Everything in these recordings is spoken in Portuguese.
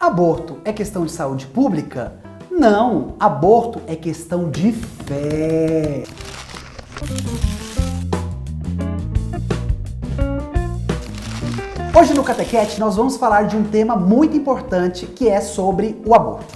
Aborto é questão de saúde pública? Não, aborto é questão de fé. Hoje no Catequete nós vamos falar de um tema muito importante que é sobre o aborto.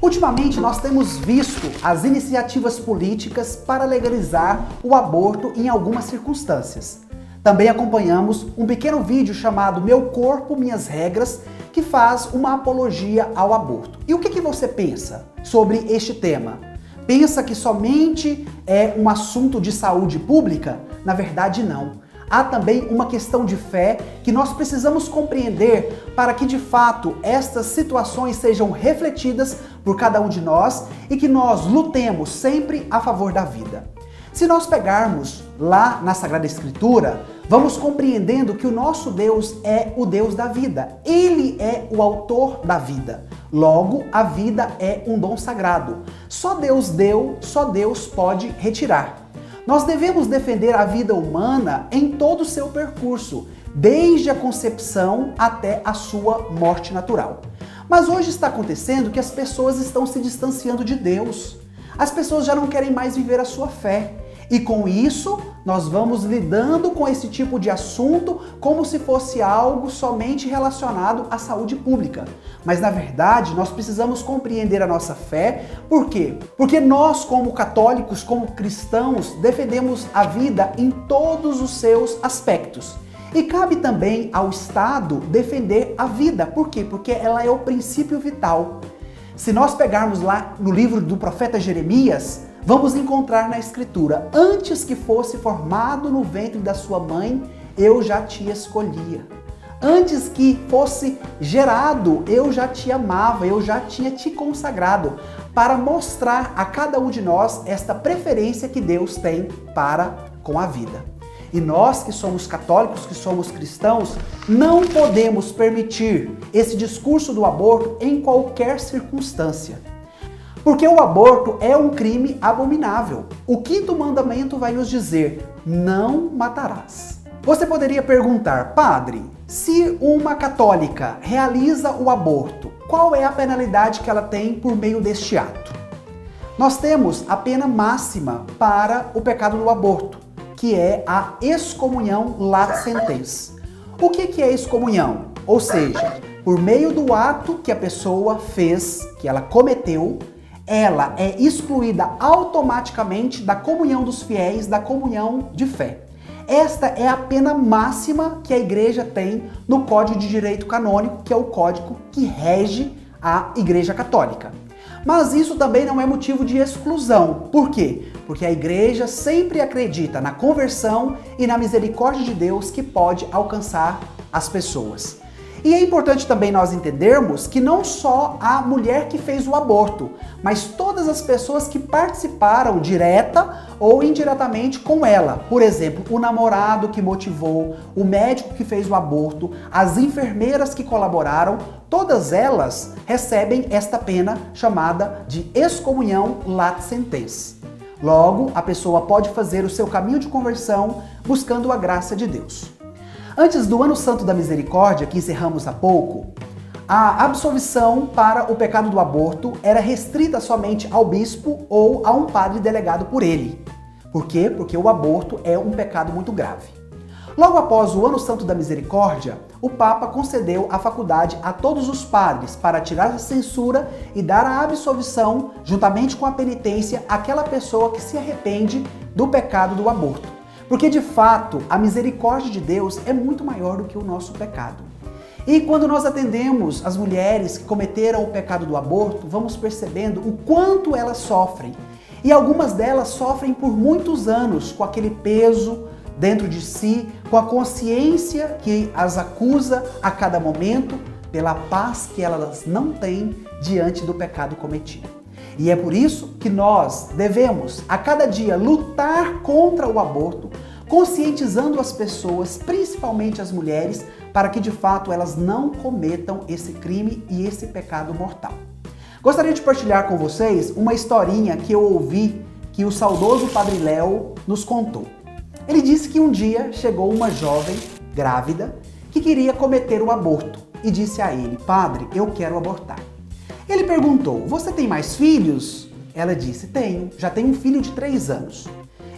Ultimamente nós temos visto as iniciativas políticas para legalizar o aborto em algumas circunstâncias. Também acompanhamos um pequeno vídeo chamado Meu Corpo, Minhas Regras, que faz uma apologia ao aborto. E o que você pensa sobre este tema? Pensa que somente é um assunto de saúde pública? Na verdade, não. Há também uma questão de fé que nós precisamos compreender para que, de fato, estas situações sejam refletidas por cada um de nós e que nós lutemos sempre a favor da vida. Se nós pegarmos lá na Sagrada Escritura, vamos compreendendo que o nosso Deus é o Deus da vida. Ele é o autor da vida. Logo, a vida é um dom sagrado. Só Deus deu, só Deus pode retirar. Nós devemos defender a vida humana em todo o seu percurso, desde a concepção até a sua morte natural. Mas hoje está acontecendo que as pessoas estão se distanciando de Deus. As pessoas já não querem mais viver a sua fé. E com isso, nós vamos lidando com esse tipo de assunto como se fosse algo somente relacionado à saúde pública. Mas na verdade, nós precisamos compreender a nossa fé. Por quê? Porque nós, como católicos, como cristãos, defendemos a vida em todos os seus aspectos. E cabe também ao Estado defender a vida. Por quê? Porque ela é o princípio vital. Se nós pegarmos lá no livro do profeta Jeremias, vamos encontrar na Escritura: antes que fosse formado no ventre da sua mãe, eu já te escolhia. Antes que fosse gerado, eu já te amava, eu já tinha te consagrado, para mostrar a cada um de nós esta preferência que Deus tem para com a vida. E nós que somos católicos, que somos cristãos, não podemos permitir esse discurso do aborto em qualquer circunstância. Porque o aborto é um crime abominável. O 5º mandamento vai nos dizer: não matarás. Você poderia perguntar: padre, se uma católica realiza o aborto, qual é a penalidade que ela tem por meio deste ato? Nós temos a pena máxima para o pecado do aborto, que é a excomunhão lat sentens. O que é excomunhão? Ou seja, por meio do ato que a pessoa fez, que ela cometeu, ela é excluída automaticamente da comunhão dos fiéis, da comunhão de fé. Esta é a pena máxima que a Igreja tem no Código de Direito Canônico, que é o código que rege a Igreja Católica. Mas isso também não é motivo de exclusão. Por quê? Porque a Igreja sempre acredita na conversão e na misericórdia de Deus que pode alcançar as pessoas. E é importante também nós entendermos que não só a mulher que fez o aborto, mas todas as pessoas que participaram direta ou indiretamente com ela. Por exemplo, o namorado que motivou, o médico que fez o aborto, as enfermeiras que colaboraram, todas elas recebem esta pena chamada de excomunhão lat sentens. Logo, a pessoa pode fazer o seu caminho de conversão buscando a graça de Deus. Antes do Ano Santo da Misericórdia, que encerramos há pouco, a absolvição para o pecado do aborto era restrita somente ao bispo ou a um padre delegado por ele. Por quê? Porque o aborto é um pecado muito grave. Logo após o Ano Santo da Misericórdia, o Papa concedeu a faculdade a todos os padres para tirar a censura e dar a absolvição, juntamente com a penitência, àquela pessoa que se arrepende do pecado do aborto. Porque, de fato, a misericórdia de Deus é muito maior do que o nosso pecado. E quando nós atendemos as mulheres que cometeram o pecado do aborto, vamos percebendo o quanto elas sofrem. E algumas delas sofrem por muitos anos com aquele peso dentro de si, com a consciência que as acusa a cada momento, pela paz que elas não têm diante do pecado cometido. E é por isso que nós devemos, a cada dia, lutar contra o aborto, conscientizando as pessoas, principalmente as mulheres, para que de fato elas não cometam esse crime e esse pecado mortal. Gostaria de partilhar com vocês uma historinha que eu ouvi que o saudoso Padre Léo nos contou. Ele disse que um dia chegou uma jovem grávida que queria cometer o aborto e disse a ele: Padre, eu quero abortar. Ele perguntou: você tem mais filhos? Ela disse: tenho, já tenho um filho de 3 anos.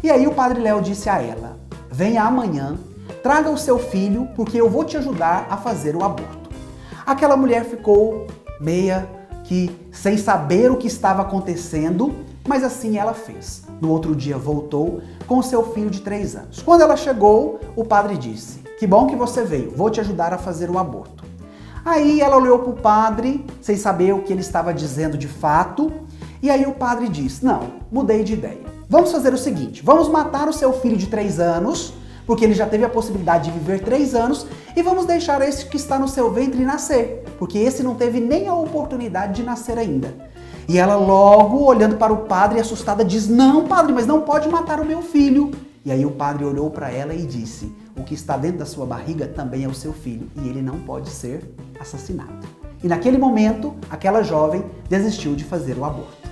E aí o Padre Léo disse a ela: venha amanhã, traga o seu filho, porque eu vou te ajudar a fazer o aborto. Aquela mulher ficou meia que sem saber o que estava acontecendo, mas assim ela fez. No outro dia voltou com o seu filho de 3 anos. Quando ela chegou, o padre disse: que bom que você veio, vou te ajudar a fazer o aborto. Aí ela olhou para o padre, sem saber o que ele estava dizendo de fato, e aí o padre disse: não, mudei de ideia. Vamos fazer o seguinte, vamos matar o seu filho de 3 anos, porque ele já teve a possibilidade de viver 3 anos, e vamos deixar esse que está no seu ventre nascer, porque esse não teve nem a oportunidade de nascer ainda. E ela logo, olhando para o padre, assustada, diz: não, padre, mas não pode matar o meu filho. E aí o padre olhou para ela e disse: o que está dentro da sua barriga também é o seu filho, e ele não pode ser assassinado. E naquele momento, aquela jovem desistiu de fazer o aborto.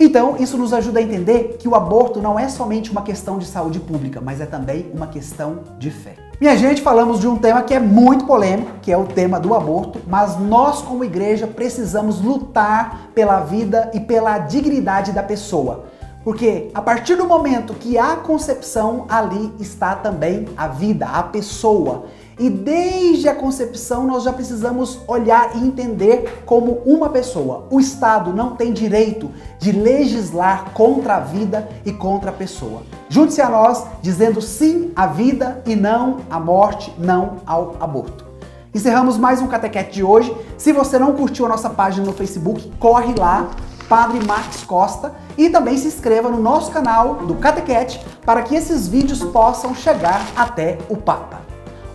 Então, isso nos ajuda a entender que o aborto não é somente uma questão de saúde pública, mas é também uma questão de fé. Minha gente, falamos de um tema que é muito polêmico, que é o tema do aborto, mas nós como igreja precisamos lutar pela vida e pela dignidade da pessoa. Porque a partir do momento que há concepção, ali está também a vida, a pessoa. E desde a concepção nós já precisamos olhar e entender como uma pessoa. O Estado não tem direito de legislar contra a vida e contra a pessoa. Junte-se a nós dizendo sim à vida e não à morte, não ao aborto. Encerramos mais um Catequete de hoje. Se você não curtiu a nossa página no Facebook, corre lá, Padre Max Costa, e também se inscreva no nosso canal do Catequete para que esses vídeos possam chegar até o Papa.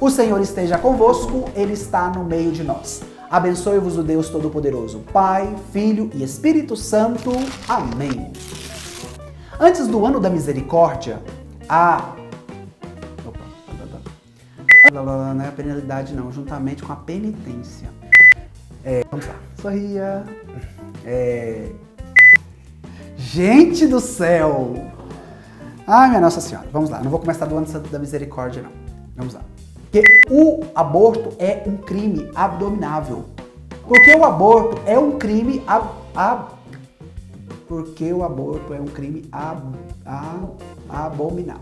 O Senhor esteja convosco, Ele está no meio de nós. Abençoe-vos o Deus Todo-Poderoso, Pai, Filho e Espírito Santo. Amém. Antes do ano da misericórdia, não é a penalidade não, juntamente com a penitência. Vamos lá. Sorria. Gente do céu! Ai, minha Nossa Senhora. Vamos lá, não vou começar do ano da misericórdia não. Vamos lá. Porque o aborto é um crime abominável. Porque o aborto é um crime abominável.